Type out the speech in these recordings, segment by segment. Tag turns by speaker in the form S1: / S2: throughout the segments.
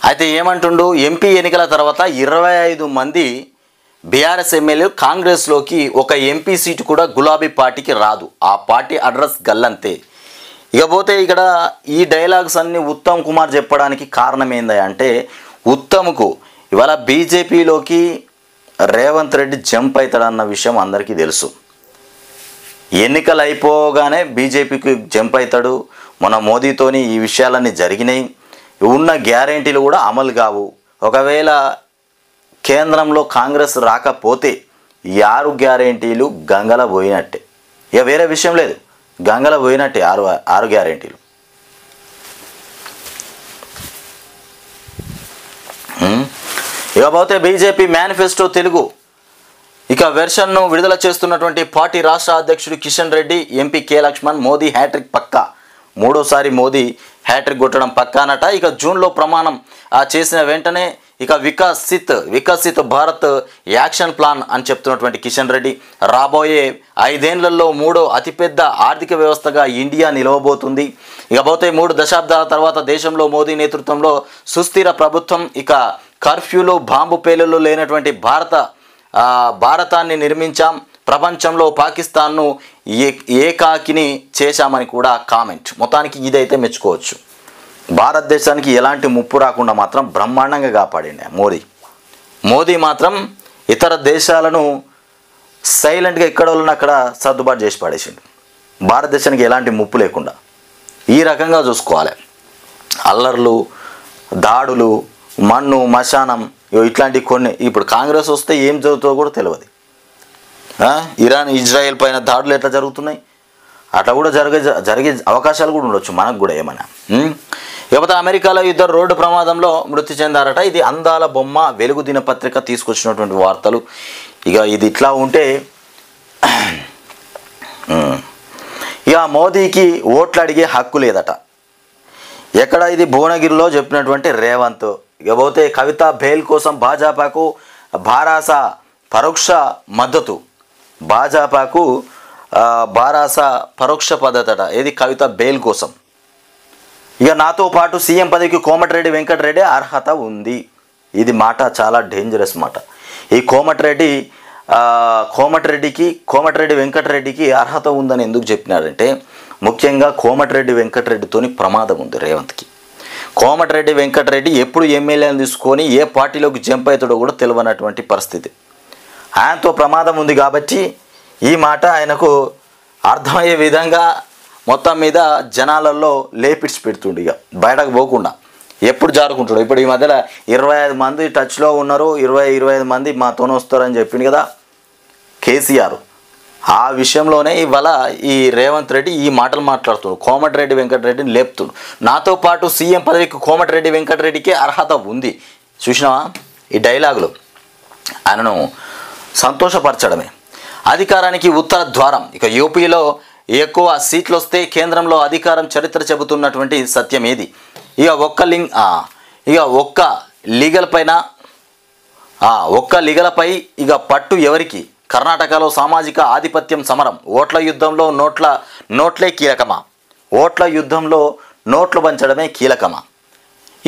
S1: అయితే ఏమంటుండు, ఎంపీ ఎన్నికల తర్వాత 25 మంది బీఆర్ఎస్ ఎమ్మెల్యేలు కాంగ్రెస్లోకి, ఒక ఎంపీ సీటు కూడా గులాబీ పార్టీకి రాదు, ఆ పార్టీ అడ్రస్ గల్లంతే. ఇకపోతే ఇక్కడ ఈ డైలాగ్స్ అన్ని ఉత్తమ్ కుమార్ చెప్పడానికి కారణం ఏంది అంటే, ఉత్తమ్కు ఇవాళ బీజేపీలోకి రేవంత్ రెడ్డి జంప్ అవుతాడన్న విషయం అందరికీ తెలుసు. ఎన్నికలు అయిపోగానే బీజేపీకి జంప్ అవుతాడు. మన మోదీతోని ఈ విషయాలన్నీ జరిగినాయి. ఉన్న గ్యారెంటీలు కూడా అమలు కావు. ఒకవేళ కేంద్రంలో కాంగ్రెస్ రాకపోతే ఈ 6 గ్యారెంటీలు గంగల పోయినట్టే. ఇక వేరే విషయం లేదు, గంగల పోయినట్టే 6 గ్యారెంటీలు. ఇకపోతే బీజేపీ మేనిఫెస్టో తెలుగు ఇక వెర్షన్ను విడుదల చేస్తున్నటువంటి పార్టీ రాష్ట్ర అధ్యక్షుడు Kishan Reddy, MP K Laxman, Modi hat trick పక్కా, 3వ సారి మోదీ హ్యాట్రిక్ కొట్టడం పక్కానట. ఇక జూన్లో ప్రమాణం చేసిన వెంటనే ఇక వికసిత్ భారత్ యాక్షన్ ప్లాన్ అని చెప్తున్నటువంటి కిషన్ రెడ్డి, రాబోయే 5 ఏళ్లలో 3వ అతిపెద్ద ఆర్థిక వ్యవస్థగా ఇండియా నిలవబోతుంది. ఇకపోతే 3 దశాబ్దాల తర్వాత దేశంలో మోదీ నేతృత్వంలో సుస్థిర ప్రభుత్వం, ఇక కర్ఫ్యూలు బాంబు పేలులు లేనటువంటి భారతాన్ని నిర్మించాం, ప్రపంచంలో పాకిస్తాన్ను ఏకాకిని చేశామని కూడా కామెంట్. మొత్తానికి ఇదైతే మెచ్చుకోవచ్చు. భారతదేశానికి ఎలాంటి ముప్పు రాకుండా మాత్రం బ్రహ్మాండంగా కాపాడింది మోదీ మాత్రం ఇతర దేశాలను సైలెంట్గా ఎక్కడ వాళ్ళని అక్కడ సర్దుబాటు చేసి పడేసిండు. భారతదేశానికి ఎలాంటి ముప్పు లేకుండా ఈ రకంగా చూసుకోవాలి. అల్లర్లు, దాడులు, మన్ను మశానం ఇట్లాంటి కొన్ని, ఇప్పుడు కాంగ్రెస్ వస్తే ఏం జరుగుతుందో కూడా తెలియదు. ఇరాన్ ఇజ్రాయెల్ పైన దాడులు ఎట్లా జరుగుతున్నాయి, అట్లా కూడా జరిగే అవకాశాలు కూడా ఉండొచ్చు మనకు కూడా ఏమైనా. ఇకపోతే అమెరికాలో 2 రోడ్డు ప్రమాదంలో మృతి చెందారట. ఇది అందాల బొమ్మ వెలుగు దినపత్రిక తీసుకొచ్చినటువంటి వార్తలు. ఇక ఇది ఇట్లా ఉంటే ఇక మోదీకి ఓట్లు అడిగే హక్కు లేదట. ఎక్కడ ఇది భువనగిరిలో చెప్పినటువంటి రేవంత్. ఇకపోతే కవిత బెయిల్ కోసం భాజపాకు భారాస పరోక్ష మద్దతు, భాజపాకు భారాస పరోక్ష పద్ధతట. ఏది కవిత బెయిల్ కోసం. ఇక నాతో పాటు సీఎం పదవికి కోమటిరెడ్డి వెంకటరెడ్డి అర్హత ఉంది. ఇది మాట చాలా డేంజరస్ మాట. ఈ కోమటిరెడ్డి వెంకటరెడ్డికి అర్హత ఉందని ఎందుకు చెప్పినారంటే, ముఖ్యంగా కోమటిరెడ్డి వెంకటరెడ్డితోని ప్రమాదం ఉంది రేవంత్కి. కోమటిరెడ్డి వెంకటరెడ్డి ఎప్పుడు ఎమ్మెల్యేని తీసుకొని ఏ పార్టీలోకి జంప్ అవుతాడో కూడా తెలియనటువంటి పరిస్థితి. ఆయనతో ప్రమాదం ఉంది కాబట్టి ఈ మాట ఆయనకు అర్థమయ్యే విధంగా మొత్తం మీద జనాలలో లేపిడ్చి పెడుతుండు. ఇక బయటకు పోకుండా ఎప్పుడు జారుకుంటాడు. ఇప్పుడు ఈ మధ్యలో 25 మంది టచ్లో ఉన్నారు, 25 మంది మాతోనే వస్తారని చెప్పింది కదా కేసీఆర్. ఆ విషయంలోనే ఇవాళ ఈ రేవంత్ రెడ్డి ఈ మాటలు మాట్లాడుతున్నాడు. కోమటిరెడ్డి వెంకటరెడ్డిని లేపుతుండు. నాతో పాటు సీఎం పదవికి కోమటిరెడ్డి వెంకటరెడ్డికి అర్హత ఉంది. చూసినావా ఈ డైలాగులు? ఆయనను సంతోషపరచడమే. అధికారానికి ఉత్తర ద్వారం. ఇక యూపీలో ఎక్కువ సీట్లు వస్తే కేంద్రంలో అధికారం చరిత్ర చెబుతున్నటువంటి సత్యం ఏది? ఇక ఒక్క లీగలపై ఇక పట్టు ఎవరికి? కర్ణాటకలో సామాజిక ఆధిపత్యం సమరం. ఓట్ల యుద్ధంలో నోట్లే కీలకమా? ఓట్ల యుద్ధంలో నోట్లు పంచడమే కీలకమా?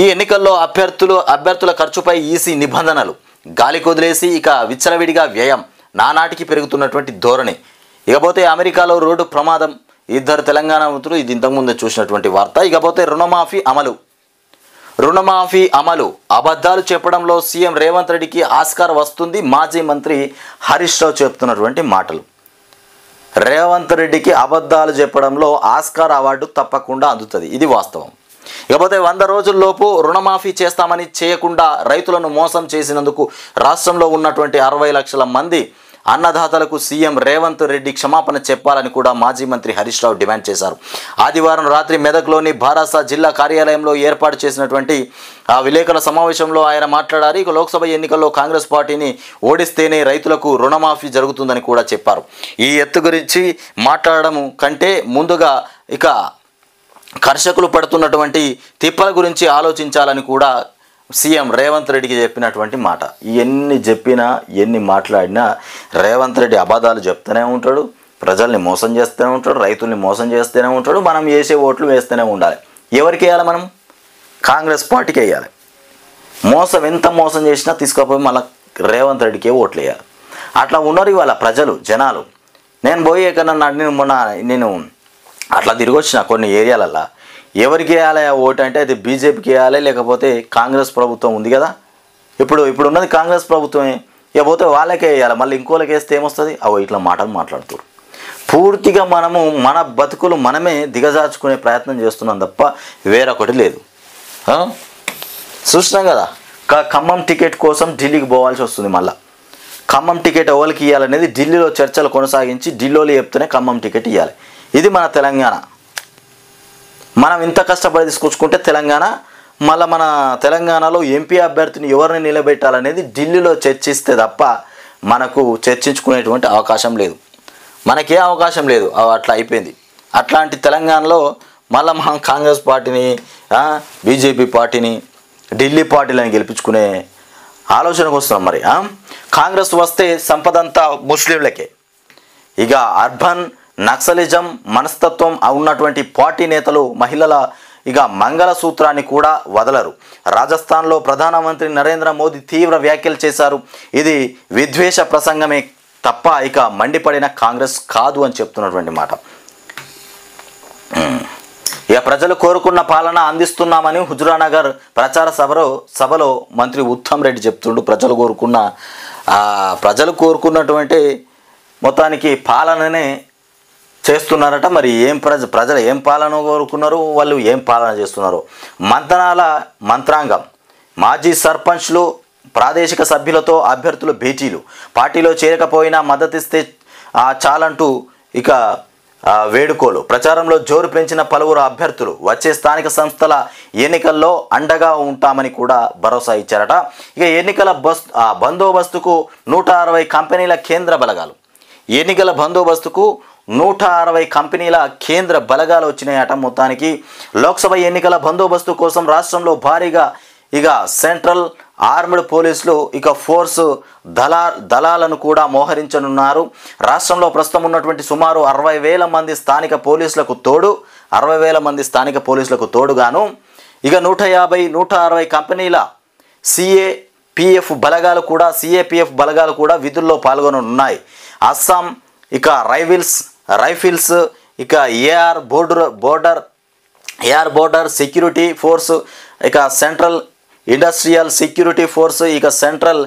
S1: ఈ ఎన్నికల్లో అభ్యర్థుల ఖర్చుపై ఈసీ నిబంధనలు గాలికి వదిలేసి ఇక విచ్చలవిడిగా వ్యయం, నానాటికి పెరుగుతున్నటువంటి ధోరణి. ఇకపోతే అమెరికాలో రోడ్డు ప్రమాదం, 2 తెలంగాణ మంత్రులు. ఇది ఇంతకుముందే చూసినటువంటి వార్త. ఇకపోతే రుణమాఫీ అమలు అబద్ధాలు చెప్పడంలో సీఎం రేవంత్ రెడ్డికి ఆస్కార్ వస్తుంది. మాజీ మంత్రి హరీష్ రావు చెప్తున్నటువంటి మాటలు. రేవంత్ రెడ్డికి అబద్ధాలు చెప్పడంలో ఆస్కార్ అవార్డు తప్పకుండా అందుతుంది. ఇది వాస్తవం. ఇకపోతే 100 రోజుల్లోపు రుణమాఫీ చేస్తామని చేయకుండా రైతులను మోసం చేసినందుకు రాష్ట్రంలో ఉన్నటువంటి 60 లక్షల మంది అన్నదాతలకు సీఎం రేవంత్ రెడ్డి క్షమాపణ చెప్పాలని కూడా మాజీ మంత్రి హరీష్ రావు డిమాండ్ చేశారు. ఆదివారం రాత్రి మెదక్లోని భారాస జిల్లా కార్యాలయంలో ఏర్పాటు చేసినటువంటి విలేకరుల సమావేశంలో ఆయన మాట్లాడారు. ఇక లోక్సభ ఎన్నికల్లో కాంగ్రెస్ పార్టీని ఓడిస్తేనే రైతులకు రుణమాఫీ జరుగుతుందని కూడా చెప్పారు. ఈ ఎత్తు గురించి మాట్లాడడం కంటే ముందుగా ఇక కర్షకులు పడుతున్నటువంటి తిప్పల గురించి ఆలోచించాలని కూడా సీఎం రేవంత్ రెడ్డికి చెప్పినటువంటి మాట. ఎన్ని చెప్పినా ఎన్ని మాట్లాడినా రేవంత్ రెడ్డి అబద్ధాలు చెప్తూనే ఉంటాడు, ప్రజల్ని మోసం చేస్తూనే ఉంటాడు, రైతుల్ని మోసం చేస్తూనే ఉంటాడు. మనం వేసే ఓట్లు వేస్తూనే ఉండాలి. ఎవరికి వేయాలి? మనం కాంగ్రెస్ పార్టీకి వేయాలి. ఎంత మోసం చేసినా తీసుకుపోయి మళ్ళీ రేవంత్ రెడ్డికే ఓట్లు వేయాలి. అట్లా ఉన్నారు ఇవాళ ప్రజలు జనాలు. నేను పోయి ఎక్కడన్నా నేను అట్లా తిరిగి వచ్చిన కొన్ని ఏరియాలల్లో ఎవరికి వేయాలి ఓటు అంటే అది బీజేపీకి వేయాలి, లేకపోతే కాంగ్రెస్ ప్రభుత్వం ఉంది కదా, ఇప్పుడు ఉన్నది కాంగ్రెస్ ప్రభుత్వమే, ఇకపోతే వాళ్ళకే వేయాలి. మళ్ళీ ఇంకోళ్ళకి వేస్తే ఏమొస్తుంది? ఇట్లా మాటలు మాట్లాడుతారు. పూర్తిగా మనము మన బతుకులు మనమే దిగజార్చుకునే ప్రయత్నం చేస్తున్నాం తప్ప వేరొకటి లేదు. చూసినాం కదా, ఖమ్మం టికెట్ కోసం ఢిల్లీకి పోవాల్సి వస్తుంది. మళ్ళీ ఖమ్మం టికెట్ ఎవరికి ఇవ్వాలనేది ఢిల్లీలో చర్చలు కొనసాగించి ఢిల్లీలో చెప్తూనే ఖమ్మం టికెట్ ఇవ్వాలి. ఇది మన తెలంగాణ. మనం ఇంత కష్టపడి తీసుకొచ్చుకుంటే తెలంగాణ, మళ్ళీ మన తెలంగాణలో ఎంపీ అభ్యర్థిని ఎవరిని నిలబెట్టాలనేది ఢిల్లీలో చర్చిస్తే తప్ప మనకు చర్చించుకునేటువంటి అవకాశం లేదు. మనకే అవకాశం లేదు. అట్లా అయిపోయింది. అట్లాంటి తెలంగాణలో మళ్ళీ మనం కాంగ్రెస్ పార్టీని, బీజేపీ పార్టీని, ఢిల్లీ పార్టీలను గెలిపించుకునే ఆలోచనకు వస్తున్నాం. మరి కాంగ్రెస్ వస్తే సంపదంతా ముస్లింలకే. ఇక అర్బన్ నక్సలిజం మనస్తత్వం ఉన్నటువంటి పార్టీ నేతలు మహిళల ఇక మంగళసూత్రాన్ని కూడా వదలరు. రాజస్థాన్లో ప్రధానమంత్రి నరేంద్ర మోదీ తీవ్ర వ్యాఖ్యలు చేశారు. ఇది విద్వేష ప్రసంగమే తప్ప ఇక మండిపడిన కాంగ్రెస్ కాదు అని చెప్తున్నటువంటి మాట. ఇక ప్రజలు కోరుకున్న పాలన అందిస్తున్నామని హుజురానగర్ ప్రచార సభలో మంత్రి ఉత్తమ్ రెడ్డి చెప్తుండు. ప్రజలు కోరుకున్నటువంటి మొత్తానికి పాలననే చేస్తున్నారట. మరి ప్రజలు ఏం పాలన కోరుకున్నారు, వాళ్ళు ఏం పాలన చేస్తున్నారు? మంత్రాంగం, మాజీ సర్పంచ్లు, ప్రాదేశిక సభ్యులతో అభ్యర్థులు భేటీలు, పార్టీలో చేరకపోయినా మద్దతిస్తే చాలంటూ ఇక వేడుకోలు, ప్రచారంలో జోరు పెంచిన పలువురు అభ్యర్థులు, వచ్చే స్థానిక సంస్థల ఎన్నికల్లో అండగా ఉంటామని కూడా భరోసా ఇచ్చారట. ఇక ఎన్నికల బందోబస్తుకు 160 కంపెనీల కేంద్ర బలగాలు, ఎన్నికల బందోబస్తుకు 160 కంపెనీల కేంద్ర బలగాలు వచ్చినాయట. మొత్తానికి లోక్సభ ఎన్నికల బందోబస్తు కోసం రాష్ట్రంలో భారీగా ఇక సెంట్రల్ ఆర్మ్డ్ పోలీసులు ఇక ఫోర్స్ దళాలను కూడా మోహరించనున్నారు. రాష్ట్రంలో ప్రస్తుతం ఉన్నటువంటి సుమారు 60,000 మంది స్థానిక పోలీసులకు తోడుగాను ఇక 160 కంపెనీల సిఏపిఎఫ్ బలగాలు కూడా విధుల్లో పాల్గొననున్నాయి. అస్సాం ఇక రైఫిల్స్ ఇక ఏఆర్ బోర్డర్ సెక్యూరిటీ ఫోర్స్ ఇక సెంట్రల్ ఇండస్ట్రియల్ సెక్యూరిటీ ఫోర్స్ ఇక సెంట్రల్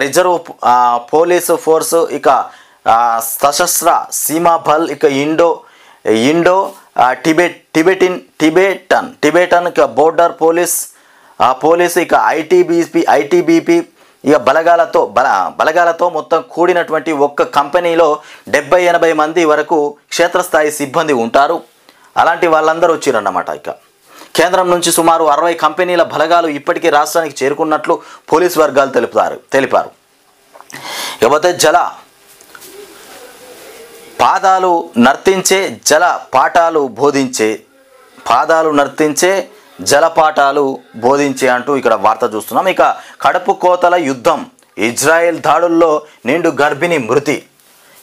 S1: రిజర్వ్ పోలీసు ఫోర్సు ఇక సశస్త్ర సీమా బల్ ఇక ఇండో టిబెటన్ ఇక బోర్డర్ పోలీస్ ఇక ఐటీబీపీ ఇక బలగాలతో మొత్తం కూడినటువంటి ఒక్క కంపెనీలో 70-80 మంది వరకు క్షేత్రస్థాయి సిబ్బంది ఉంటారు. అలాంటి వాళ్ళందరూ వచ్చిరన్నమాట. ఇక కేంద్రం నుంచి సుమారు 60 కంపెనీల బలగాలు ఇప్పటికే రాష్ట్రానికి చేరుకున్నట్లు పోలీసు వర్గాలు తెలిపారు. ఇకపోతే పాదాలు నర్తించే జలపాటాలు బోధించే అంటూ ఇక్కడ వార్త చూస్తున్నాం. ఇక కడుపు కోతల యుద్ధం, ఇజ్రాయెల్ దాడుల్లో నిండు గర్భిణి మృతి.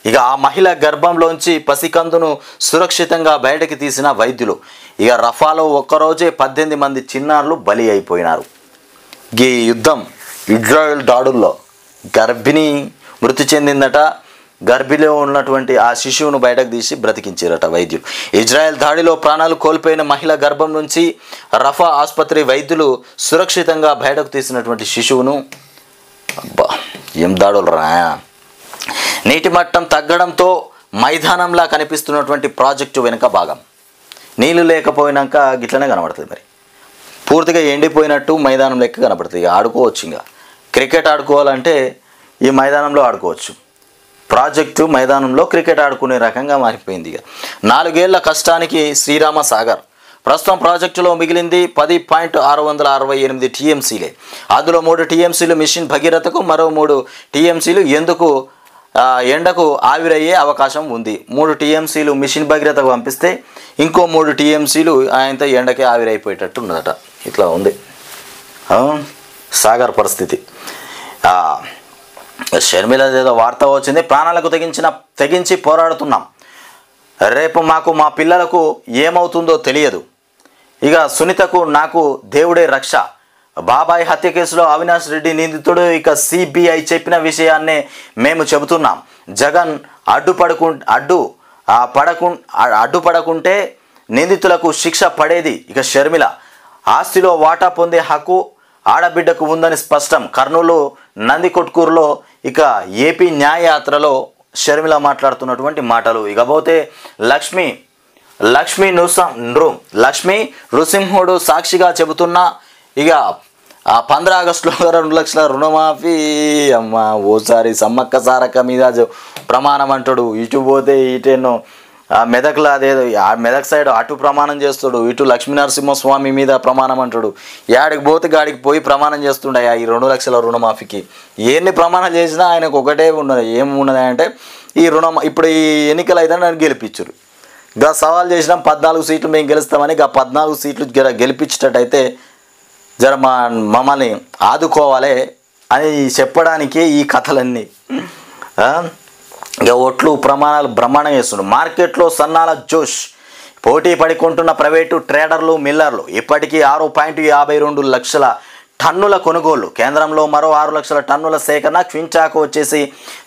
S1: ఇక ఆ మహిళ గర్భంలోంచి పసికందును సురక్షితంగా బయటకు తీసిన వైద్యులు. ఇక రఫాలో ఒక్కరోజే 18 మంది చిన్నారులు బలి అయిపోయినారు. ఈ యుద్ధం ఇజ్రాయెల్ దాడుల్లో గర్భిణి మృతి చెందిందట. గర్భిలో ఉన్నటువంటి ఆ శిశువును బయటకు తీసి బ్రతికించారట వైద్యులు. ఇజ్రాయెల్ దాడిలో ప్రాణాలు కోల్పోయిన మహిళ గర్భం నుంచి రఫా ఆసుపత్రి వైద్యులు సురక్షితంగా బయటకు తీసినటువంటి శిశువును, ఏం దాడులు రా. నీటి మట్టం తగ్గడంతో మైదానంలా కనిపిస్తున్నటువంటి ప్రాజెక్టు వెనుక భాగం నీళ్లు లేకపోయినాక గిట్లనే కనబడుతుంది. మరి పూర్తిగా ఎండిపోయినట్టు మైదానం లెక్క కనబడుతుంది. ఆడుకోవచ్చు. ఇంకా క్రికెట్ ఆడుకోవాలంటే ఈ మైదానంలో ఆడుకోవచ్చు. ప్రాజెక్టు మైదానంలో క్రికెట్ ఆడుకునే రకంగా మారిపోయింది. ఇక 4 ఏళ్ల కష్టానికి శ్రీరామ సాగర్. ప్రస్తుతం ప్రాజెక్టులో మిగిలింది 10.668 టీఎంసీలే. అందులో 3 టీఎంసీలు మిషన్ భగీరథకు, మరో 3 టీఎంసీలు ఎండకు ఆవిరయ్యే అవకాశం ఉంది. 3 టీఎంసీలు మిషన్ భగీరథకు పంపిస్తే ఇంకో 3 టీఎంసీలు ఆయనతో ఎండకే ఆవిరైపోయేటట్టు ఉన్నదట. ఇట్లా ఉంది సాగర్ పరిస్థితి. షర్మిల ఏదో వార్త వచ్చింది, ప్రాణాలకు తెగించి పోరాడుతున్నాం, రేపు మాకు మా పిల్లలకు ఏమవుతుందో తెలియదు. ఇక సునీతకు నాకు దేవుడే రక్ష, బాబాయ్ హత్య కేసులో అవినాష్ రెడ్డి నిందితుడు. ఇక సిబిఐ చెప్పిన విషయాన్నే మేము చెబుతున్నాం. జగన్ అడ్డుపడకుంటే నిందితులకు శిక్ష పడేది. ఇక షర్మిల ఆస్తిలో వాటా పొందే హక్కు ఆడబిడ్డకు ఉందని స్పష్టం. కర్నూలు నందికొట్కూరులో ఇక ఏపీ న్యాయయాత్రలో షర్మిల మాట్లాడుతున్నటువంటి మాటలు. ఇక పోతే లక్ష్మీ నృసింహుడు సాక్షిగా చెబుతున్నా ఇక 15 ఆగస్టులో 2 లక్షల రుణమాఫీ అమ్మ ఓసారి సమ్మక్క సారక్క మీద ప్రమాణం అంటాడు. ఇటు పోతే ఇటేనో మెదక్లో అదేదో మెదక్ సైడ్ అటు ప్రమాణం చేస్తాడు, ఇటు లక్ష్మీనరసింహస్వామి మీద ప్రమాణం అంటాడు. యాడికి పోతే గాడికి పోయి ప్రమాణం చేస్తుండే ఈ 2 లక్షల రుణమాఫీకి. ఎన్ని ప్రమాణాలు చేసినా ఆయనకు ఒకటే ఉన్నది. ఏమున్నది అంటే ఈ ఇప్పుడు ఈ ఎన్నికలు అయితే నన్ను గెలిపించరు. ఇంకా సవాల్ చేసినాం 14 సీట్లు మేము గెలుస్తామని. ఇక 14 సీట్లు గెలిపించేటట్టయితే జర మమ్మల్ని ఆదుకోవాలి అని చెప్పడానికి ఈ కథలన్నీ. ఇక ఓట్లు బ్రహ్మాండం చేస్తున్నారు. మార్కెట్లో సన్నాల జోష్. పోటీ పడుకుంటున్న ప్రైవేటు ట్రేడర్లు, మిల్లర్లు. ఇప్పటికీ 6.52 లక్షల టన్నుల కొనుగోలు. కేంద్రంలో మరో 6 లక్షల టన్నుల సేకరణ. క్వింటాకు వచ్చేసి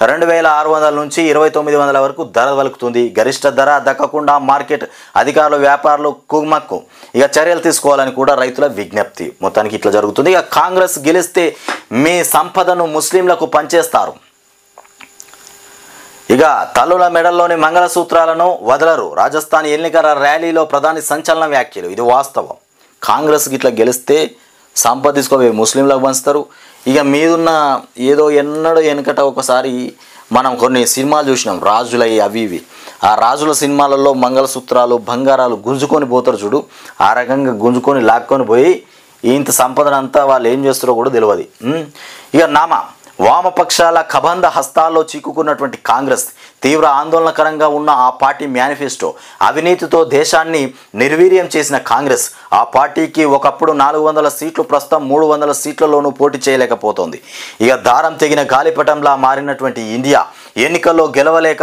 S1: 2600 నుంచి 2900 వరకు ధర పలుకుతుంది. గరిష్ట ధర దక్కకుండా మార్కెట్ అధికారులు, వ్యాపారులు కుమ్మక్కు. ఇక చర్యలు తీసుకోవాలని కూడా రైతుల విజ్ఞప్తి. మొత్తానికి ఇట్లా జరుగుతుంది. ఇక కాంగ్రెస్ గెలిస్తే మీ సంపదను ముస్లింలకు పంచేస్తారు. ఇక తల్లుల మెడల్లోని మంగళసూత్రాలను వదలరు. రాజస్థాన్ ఎన్నికల ర్యాలీలో ప్రధాని సంచలన వ్యాఖ్యలు. ఇది వాస్తవం. కాంగ్రెస్కి ఇట్లా గెలిస్తే సంపద తీసుకోవే ముస్లింలకు పంచుతారు. ఇక మీదున్న ఏదో ఎన్నడో వెనకట ఒకసారి మనం కొన్ని సినిమాలు చూసినాం, రాజులవి అవి ఇవి. ఆ రాజుల సినిమాలలో మంగళసూత్రాలు, బంగారాలు గుంజుకొని పోతారు చూడు. ఆ రకంగా గుంజుకొని లాక్కొని పోయి ఇంత సంపదనంతా వాళ్ళు ఏం చేస్తారో కూడా తెలియదు. ఇక వామపక్షాల కబంధ హస్తాల్లో చిక్కుకున్నటువంటి కాంగ్రెస్. తీవ్ర ఆందోళనకరంగా ఉన్న ఆ పార్టీ మేనిఫెస్టో. అవినీతితో దేశాన్ని నిర్వీర్యం చేసిన కాంగ్రెస్. ఆ పార్టీకి ఒకప్పుడు 400 సీట్లు, ప్రస్తుతం 300 సీట్లలోనూ పోటీ చేయలేకపోతోంది. ఇక దారం తెగిన గాలిపటంలా మారినటువంటి ఇండియా ఎన్నికల్లో గెలవలేక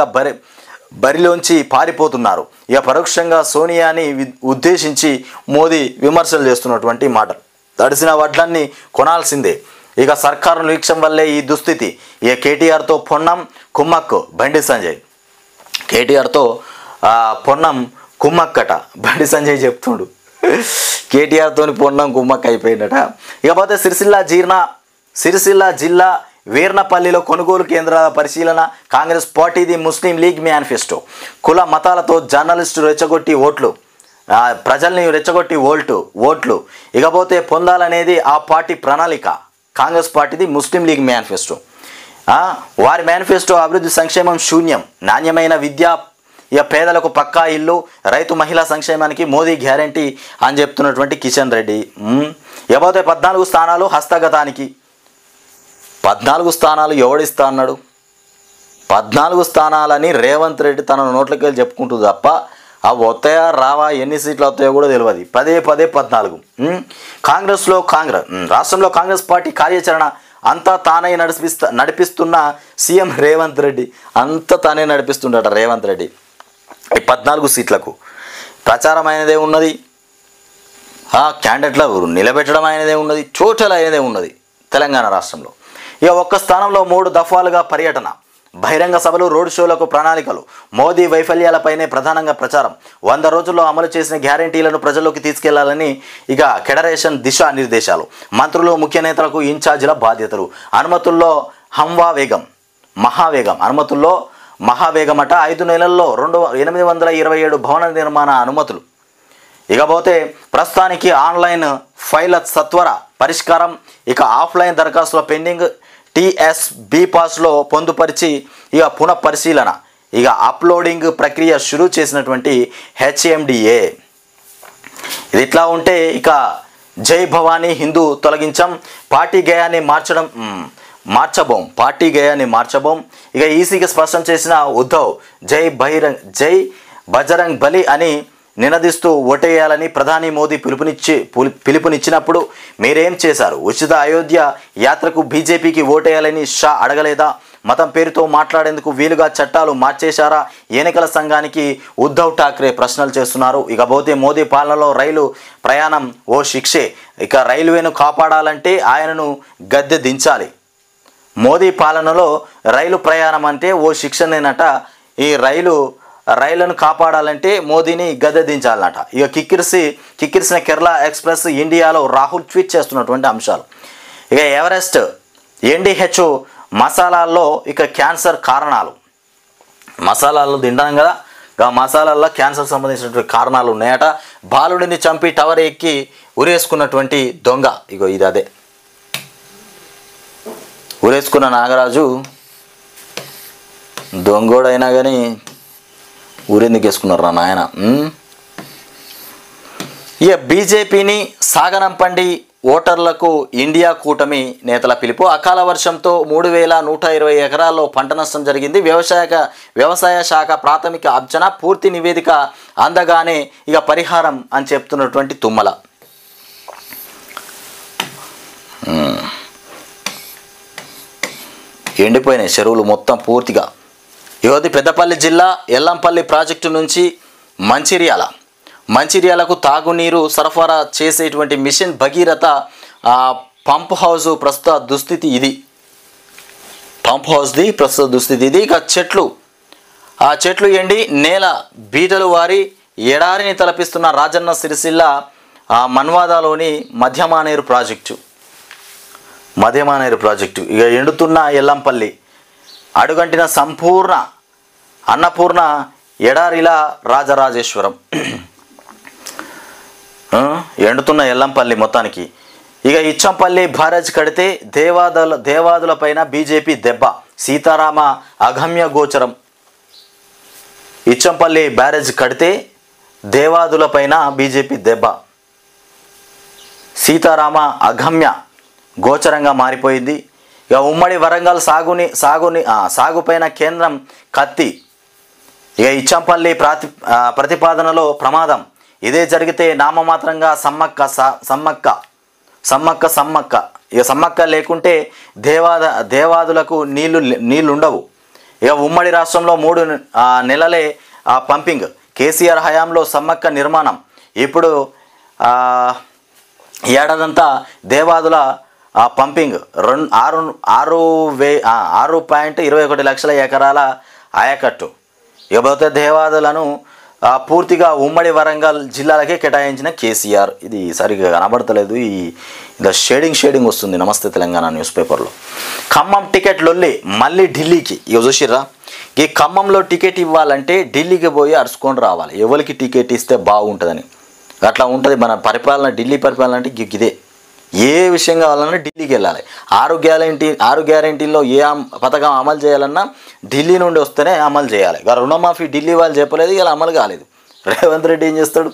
S1: బరిలోంచి పారిపోతున్నారు. ఇక పరోక్షంగా సోనియాని ఉద్దేశించి మోదీ విమర్శలు చేస్తున్నటువంటి మాటలు. తడిసిన వడ్లన్నీ కొనాల్సిందే. ఇక సర్కారు నిర్లక్ష్యం వల్లే ఈ దుస్థితి. ఇక కేటీఆర్తో పొన్నం కుమ్మక్కు. బండి సంజయ్ కేటీఆర్తో పొన్నం కుమ్మక్కట. బండి సంజయ్ చెప్తుండు కేటీఆర్తో పొన్నం కుమ్మక్క అయిపోయిందట. ఇకపోతే సిరిసిల్ల జిల్లా వీర్నపల్లిలో కొనుగోలు కేంద్రాల పరిశీలన. కాంగ్రెస్ పార్టీది ముస్లిం లీగ్ మేనిఫెస్టో. కుల మతాలతో జర్నలిస్టు రెచ్చగొట్టి ఓట్లు, ప్రజల్ని రెచ్చగొట్టి ఓట్లు ఇకపోతే పొందాలనేది ఆ పార్టీ ప్రణాళిక. కాంగ్రెస్ పార్టీది ముస్లిం లీగ్ మేనిఫెస్టో. వారి మేనిఫెస్టో అభివృద్ధి సంక్షేమం శూన్యం. నాణ్యమైన విద్య, ఇక పేదలకు పక్కా ఇల్లు, రైతు మహిళా సంక్షేమానికి మోదీ గ్యారంటీ అని చెప్తున్నటువంటి కిషన్ రెడ్డి. ఇకపోతే 14 స్థానాలు హస్తగతానికి. 14 స్థానాలు ఎవడిస్తా అన్నాడు? 14 స్థానాలని రేవంత్ రెడ్డి తన నోట్లకి వెళ్ళి చెప్పుకుంటుంది తప్ప అవి వస్తాయా రావా, ఎన్ని సీట్లు వస్తాయో కూడా తెలియదు. పదే 14. రాష్ట్రంలో కాంగ్రెస్ పార్టీ కార్యాచరణ అంతా తానే నడిపిస్తున్న సీఎం రేవంత్ రెడ్డి. అంతా తానే నడిపిస్తుండట రేవంత్ రెడ్డి. ఈ 14 సీట్లకు ప్రచారం అయినదే ఉన్నది, క్యాండిడేట్ల నిలబెట్టడం అయినదే ఉన్నది, టోటల్ అయినదే ఉన్నది తెలంగాణ రాష్ట్రంలో. ఇక ఒక్క స్థానంలో 3 దఫాలుగా పర్యటన, బహిరంగ సభలు, రోడ్ షోలకు ప్రణాళికలు. మోదీ వైఫల్యాలపైనే ప్రధానంగా ప్రచారం. 100 రోజుల్లో అమలు చేసిన గ్యారంటీలను ప్రజల్లోకి తీసుకెళ్లాలని ఇక ఫెడరేషన్ దిశానిర్దేశాలు. మంత్రులు, ముఖ్య నేతలకు ఇన్ఛార్జీల బాధ్యతలు. అనుమతుల్లో మహావేగమట. 5 నెలల్లో 827 భవన నిర్మాణ అనుమతులు. ఇకపోతే ప్రస్తుతానికి ఆన్లైన్ ఫైళ్ల సత్వర పరిష్కారం. ఇక ఆఫ్లైన్ దరఖాస్తుల పెండింగ్. TSB పాస్లో పొందుపరిచి ఇక పునఃపరిశీలన. ఇక అప్లోడింగ్ ప్రక్రియ షురూ చేసినటువంటి HMDA. ఇది ఇట్లా ఉంటే ఇక జై భవానీ హిందూ తొలగించాం, పార్టీ గేయాన్ని మార్చబోం. ఇక ఈసీకి స్పష్టం చేసిన ఉద్ధవ్ జై బజరంగ్ బలి అని నినదిస్తూ ఓటేయాలని ప్రధాని మోదీ పిలుపునిచ్చినప్పుడు మీరేం చేశారు? ఉచిత అయోధ్య యాత్రకు బీజేపీకి ఓటేయాలని షా అడగలేదా? మతం పేరుతో మాట్లాడేందుకు వీలుగా చట్టాలు మార్చేశారా? ఎన్నికల సంఘానికి ఉద్ధవ్ ఠాక్రే ప్రశ్నలు చేస్తున్నారు. ఇకపోతే మోదీ పాలనలో రైలు ప్రయాణం ఓ శిక్షే. ఇక రైల్వేను కాపాడాలంటే ఆయనను గద్దె దించాలి. మోదీ పాలనలో రైలు ప్రయాణం అంటే ఓ శిక్షనేనట. ఈ రైళ్లను కాపాడాలంటే మోదీని గద్దె దించాలన్నట. ఇక కిక్కిరిసిన కేరళ ఎక్స్ప్రెస్ ఇండియాలో రాహుల్ ట్వీట్ చేస్తున్నటువంటి అంశాలు. ఇక ఎవరెస్ట్ NDH మసాలాల్లో ఇక క్యాన్సర్ కారణాలు. మసాలాలు తింటాం కదా, మసాలాల్లో క్యాన్సర్ సంబంధించినటువంటి కారణాలు ఉన్నాయట. బాలుడిని చంపి టవర్ ఎక్కి ఉరేసుకున్నటువంటి దొంగ. ఇగో ఇది అదే ఉరేసుకున్న నాగరాజు దొంగోడైనా కానీ ఊరెందుకు వేసుకున్నారు రా నాయన. ఇక బీజేపీని సాగనంపండి ఓటర్లకు ఇండియా కూటమి నేతల పిలుపు. అకాల వర్షంతో 3120 ఎకరాల్లో పంట నష్టం జరిగింది. వ్యవసాయ శాఖ ప్రాథమిక అంచనా పూర్తి నివేదిక అందగానే ఇక పరిహారం అని చెప్తున్నటువంటి తుమ్మల. ఎండిపోయినాయి చెరువులు మొత్తం పూర్తిగా. యువతి పెద్దపల్లి జిల్లా ఎల్లంపల్లి ప్రాజెక్టు నుంచి మంచిర్యాలకు తాగునీరు సరఫరా చేసేటువంటి మిషన్ భగీరథ పంప్ హౌస్ ప్రస్తుత దుస్థితి ఇది. ఇక చెట్లు ఎండి నేల బీటలు వారి ఎడారిని తలపిస్తున్న రాజన్న సిరిసిల్ల మన్వాదాలోని మధ్యమానేరు ప్రాజెక్టు. ఇక ఎండుతున్న ఎల్లంపల్లి అడుగంటిన సంపూర్ణ అన్నపూర్ణ ఎడారిలా రాజరాజేశ్వరం. ఎండుతున్న ఎల్లంపల్లి మొత్తానికి. ఇక ఇచ్చంపల్లి బ్యారేజ్ కడితే దేవాదులపైన బీజేపీ దెబ్బ. సీతారామ అగమ్య గోచరం. ఇచ్చంపల్లి బ్యారేజ్ కడితే దేవాదులపైన బీజేపీ దెబ్బ. సీతారామ అగమ్య గోచరంగా మారిపోయింది. ఇక ఉమ్మడి వరంగల్ సాగుపైన కేంద్రం కత్తి. ఇక ఇచ్చంపల్లి ప్రతిపాదనలో ప్రమాదం. ఇదే జరిగితే నామమాత్రంగా సమ్మక్క. ఇక సమ్మక్క లేకుంటే దేవాదులకు నీళ్లుండవు. ఇక ఉమ్మడి రాష్ట్రంలో 3 నెలలే పంపింగ్. కేసీఆర్ హయాంలో సమ్మక్క నిర్మాణం. ఇప్పుడు ఏడాదంతా దేవాదుల పంపింగ్. 6.21 లక్షల ఎకరాల ఆయకట్టు. ఇకపోతే దేవాదులను పూర్తిగా ఉమ్మడి వరంగల్ జిల్లాలకే కేటాయించిన కేసీఆర్. ఇది సరిగ్గా కనబడతలేదు. ఇది షేడింగ్ వస్తుంది నమస్తే తెలంగాణ న్యూస్ పేపర్లో. ఖమ్మం టికెట్ లొల్లి మళ్ళీ ఢిల్లీకి. ఇక చూసిర్రా, ఈ ఖమ్మంలో టికెట్ ఇవ్వాలంటే ఢిల్లీకి పోయి అరుచుకొని రావాలి. ఎవరికి టికెట్ ఇస్తే బాగుంటుందని అట్లా ఉంటుంది మన పరిపాలన. ఢిల్లీ పరిపాలన అంటే ఇదే. ఏ విషయం కావాలన్నా ఢిల్లీకి వెళ్ళాలి. 6 గ్యారెంటీల్లో ఏ పథకం అమలు చేయాలన్నా ఢిల్లీ నుండి వస్తేనే అమలు చేయాలి. రుణమాఫీ ఢిల్లీ వాళ్ళు చెప్పలేదు, ఇలా అమలు కాలేదు. రేవంత్ రెడ్డి ఏం చేస్తాడు?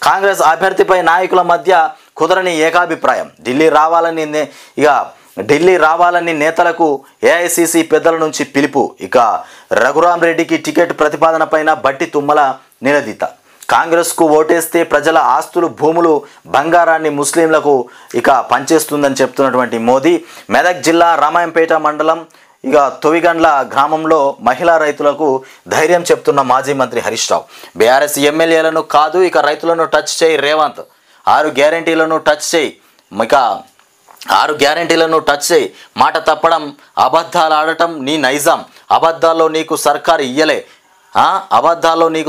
S1: కాంగ్రెస్ అభ్యర్థిపై నాయకుల మధ్య కుదరని ఏకాభిప్రాయం. ఢిల్లీ రావాలని నేతలకు AICC పెద్దల నుంచి పిలుపు. ఇక రఘురామ్ రెడ్డికి టికెట్ ప్రతిపాదన పైన బట్టి తుమ్మల నిలదీత. కాంగ్రెస్కు ఓటేస్తే ప్రజల ఆస్తులు, భూములు, బంగారాన్ని ముస్లింలకు ఇక పంచేస్తుందని చెప్తున్నటువంటి మోదీ. మెదక్ జిల్లా రామాయంపేట మండలం ఇక తొవిగండ్ల గ్రామంలో మహిళా రైతులకు ధైర్యం చెప్తున్న మాజీ మంత్రి హరీష్ రావు. బీఆర్ఎస్ ఎమ్మెల్యేలను కాదు, ఇక రైతులను టచ్ చేయి రేవంత్. 6 గ్యారెంటీలను టచ్ చేయి. ఇక 6 గ్యారెంటీలను టచ్ చేయి. మాట తప్పడం, అబద్ధాలు ఆడటం నీ నైజాం. అబద్ధాల్లో నీకు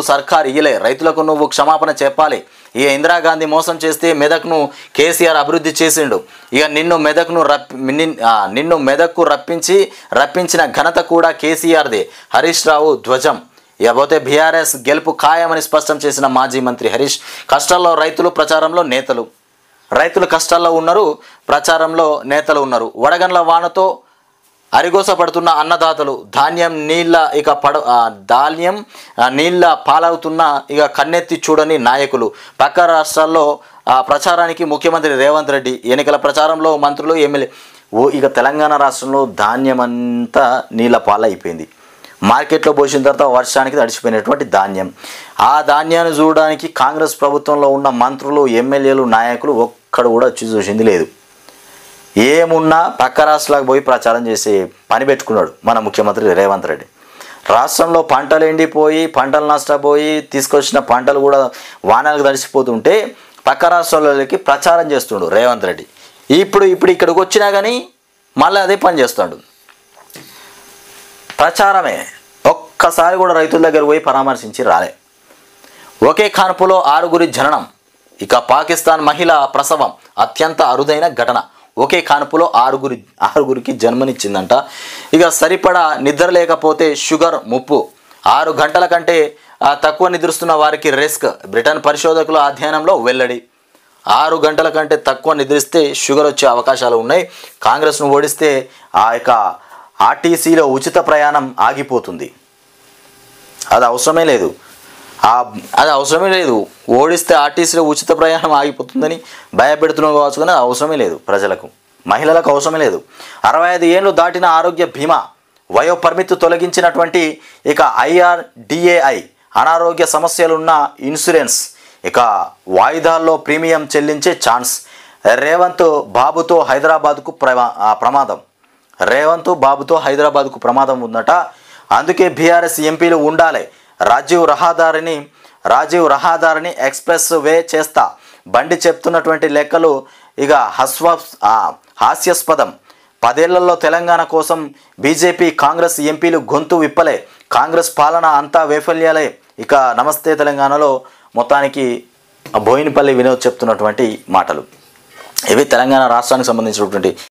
S1: సర్కారు ఇయ్యలే. రైతులకు నువ్వు క్షమాపణ చెప్పాలి. ఇక ఇందిరాగాంధీ మోసం చేస్తే మెదక్ను కేసీఆర్ అభివృద్ధి చేసిండు. ఇక నిన్ను మెదక్కు రప్పించిన ఘనత కూడా కేసీఆర్దే. హరీష్ రావు ధ్వజం. ఇకపోతే బీఆర్ఎస్ గెలుపు ఖాయమని స్పష్టం చేసిన మాజీ మంత్రి హరీష్. కష్టాల్లో రైతులు, ప్రచారంలో నేతలు. రైతులు కష్టాల్లో ఉన్నారు, ప్రచారంలో నేతలు ఉన్నారు. వడగండ్ల వానతో అరిగోసపడుతున్న అన్నదాతలు. ధాన్యం నీళ్ళ పాలవుతున్న ఇక కన్నెత్తి చూడని నాయకులు. పక్క రాష్ట్రాల్లో ప్రచారానికి ముఖ్యమంత్రి రేవంత్ రెడ్డి. ఎన్నికల ప్రచారంలో మంత్రులు, ఎమ్మెల్యే. ఇక తెలంగాణ రాష్ట్రంలో ధాన్యం అంతా నీళ్ళ పాలైపోయింది. మార్కెట్లో పోసిన తర్వాత వర్షానికి తడిచిపోయినటువంటి ధాన్యం. ఆ ధాన్యాన్ని చూడడానికి కాంగ్రెస్ ప్రభుత్వంలో ఉన్న మంత్రులు, ఎమ్మెల్యేలు, నాయకులు ఒక్కడు కూడా చూసింది లేదు. ఏమున్నా పక్క రాష్ట్రాలకు పోయి ప్రచారం చేసి పని పెట్టుకున్నాడు మన ముఖ్యమంత్రి రేవంత్ రెడ్డి. రాష్ట్రంలో పంటలు ఎండిపోయి పంటలు నష్టపోయి తీసుకొచ్చిన పంటలు కూడా వానలకు తడిసిపోతుంటే పక్క రాష్ట్రాలకి ప్రచారం చేస్తుండు రేవంత్ రెడ్డి. ఇప్పుడు ఇక్కడికి వచ్చినా కానీ మళ్ళీ అదే పని చేస్తాడు, ప్రచారమే. ఒక్కసారి కూడా రైతుల దగ్గర పోయి పరామర్శించి రాలే. ఒకే కాన్పులో 6గురి జననం. ఇక పాకిస్తాన్ మహిళ ప్రసవం అత్యంత అరుదైన ఘటన. ఒకే కాన్పులో ఆరుగురికి జన్మనిచ్చిందంట. ఇక సరిపడా నిద్ర లేకపోతే షుగర్ ముప్పు. 6 గంటల కంటే తక్కువ నిద్రిస్తున్న వారికి రిస్క్. బ్రిటన్ పరిశోధకుల అధ్యయనంలో వెల్లడి. 6 గంటల కంటే తక్కువ నిద్రిస్తే షుగర్ వచ్చే అవకాశాలు ఉన్నాయి. కాంగ్రెస్ను ఓడిస్తే ఆ యొక్క ఆర్టీసీలో ఉచిత ప్రయాణం ఆగిపోతుంది. అది అవసరమే లేదు. ఓడిస్తే ఆర్టీసీలో ఉచిత ప్రయాణం ఆగిపోతుందని భయపెడుతున్నాం కావచ్చు, కానీ అవసరమే లేదు. ప్రజలకు, మహిళలకు అవసరమే లేదు. 65 ఏళ్ళు దాటిన ఆరోగ్య బీమా వయో పరిమితి తొలగించినటువంటి ఇక IRDAI అనారోగ్య సమస్యలున్న ఇన్సూరెన్స్ ఇక వాయిదాల్లో ప్రీమియం చెల్లించే ఛాన్స్. రేవంత్ బాబుతో హైదరాబాద్కు ప్రమాదం ఉందట. అందుకే బీఆర్ఎస్ ఎంపీలు ఉండాలి. రాజీవ్ రహదారిని ఎక్స్ప్రెస్ వే చేస్తా. బండి చెప్తున్నటువంటి లెక్కలు ఇక హాస్యాస్పదం. 10 ఏళ్లలో తెలంగాణ కోసం బీజేపీ కాంగ్రెస్ ఎంపీలు గొంతు విప్పలే. కాంగ్రెస్ పాలన అంతా వైఫల్యాలే. ఇక నమస్తే తెలంగాణలో మొత్తానికి బోయినపల్లి వినోద్ చెప్తున్నటువంటి మాటలు ఇవి. తెలంగాణ రాష్ట్రానికి సంబంధించినటువంటి